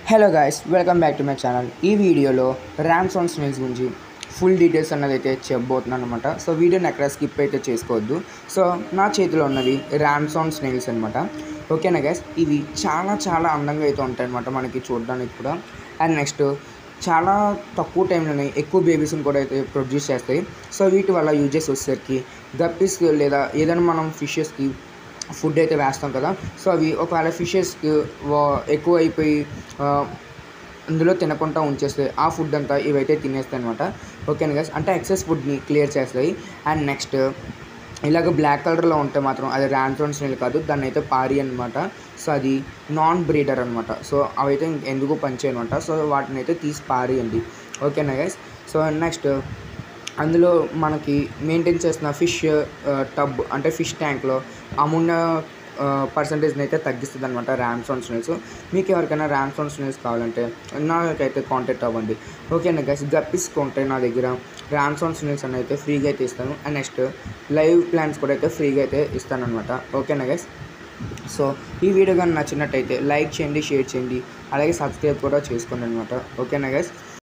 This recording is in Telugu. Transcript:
Hello guys, welcome back to my channel. ఈ వీడియోలో ర్యామ్స్ స్నేల్స్ గురించి ఫుల్ డీటెయిల్స్ అన్నది అయితే చెప్పబోతున్నాను అనమాట. సో వీడియోని ఎక్కడ స్కిప్ అయితే చేసుకోవద్దు. సో నా చేతిలో ఉన్నవి ర్యామ్స్ స్నేల్స్ అనమాట. ఓకేనా గైస్, ఇవి చాలా చాలా అందంగా అయితే ఉంటాయి అనమాట మనకి చూడడానికి కూడా. అండ్ నెక్స్ట్ చాలా తక్కువ టైంలోనే ఎక్కువ బేబీస్ని కూడా అయితే ప్రొడ్యూస్ చేస్తాయి. సో వీటి వల్ల యూజెస్ వచ్చేసరికి గప్పీస్ లేదా ఏదైనా మనం ఫిషెస్కి ఫుడ్ అయితే వేస్తాం కదా. సో అవి ఒకవేళ ఫిషెస్కి ఎక్కువ అయిపోయి అందులో తినకుండా ఉంచేస్తే ఆ ఫుడ్ అంతా ఇవైతే తినేస్తాయి అనమాట. ఓకేనా గైస్, అంటే ఎక్సెస్ ఫుడ్ని క్లియర్ చేస్తాయి. అండ్ నెక్స్ట్ ఇలాగ బ్లాక్ కలర్లో ఉంటే మాత్రం అది ర్యామ్స్ స్నేల్ కాదు, దాన్ని అయితే పారి అనమాట. సో అది నాన్ బ్రీడర్ అనమాట. సో అవైతే ఎందుకు పనిచేయనమాట. సో వాటిని అయితే తీసి పారియండి. ఓకేనా గైస్. సో నెక్స్ట్ అందులో మనకి మెయింటైన్ చేస్తున్న ఫిష్ టబ్ అంటే ఫిష్ ట్యాంక్లో అమోనియా పర్సంటేజ్ని అయితే తగ్గిస్తుంది అనమాట ర్యామ్స్ స్నేల్స్. మీకు ఎవరికైనా ర్యామ్స్ స్నేల్స్ కావాలంటే నాకైతే కాంటాక్ట్ అవ్వండి. ఓకేనా గైస్, గప్పీస్ కొంటే నా దగ్గర ర్యామ్స్ స్నేల్స్ అని అయితే ఫ్రీగా అయితే ఇస్తాను. అండ్ నెక్స్ట్ లైవ్ ప్లాన్స్ కూడా అయితే ఫ్రీగా అయితే ఇస్తాను అనమాట. ఓకేనా గైస్. సో ఈ వీడియో కానీ నచ్చినట్టయితే లైక్ చేయండి, షేర్ చేయండి, అలాగే సబ్స్క్రైబ్ కూడా చేసుకోండి అనమాట. ఓకేనా గైస్.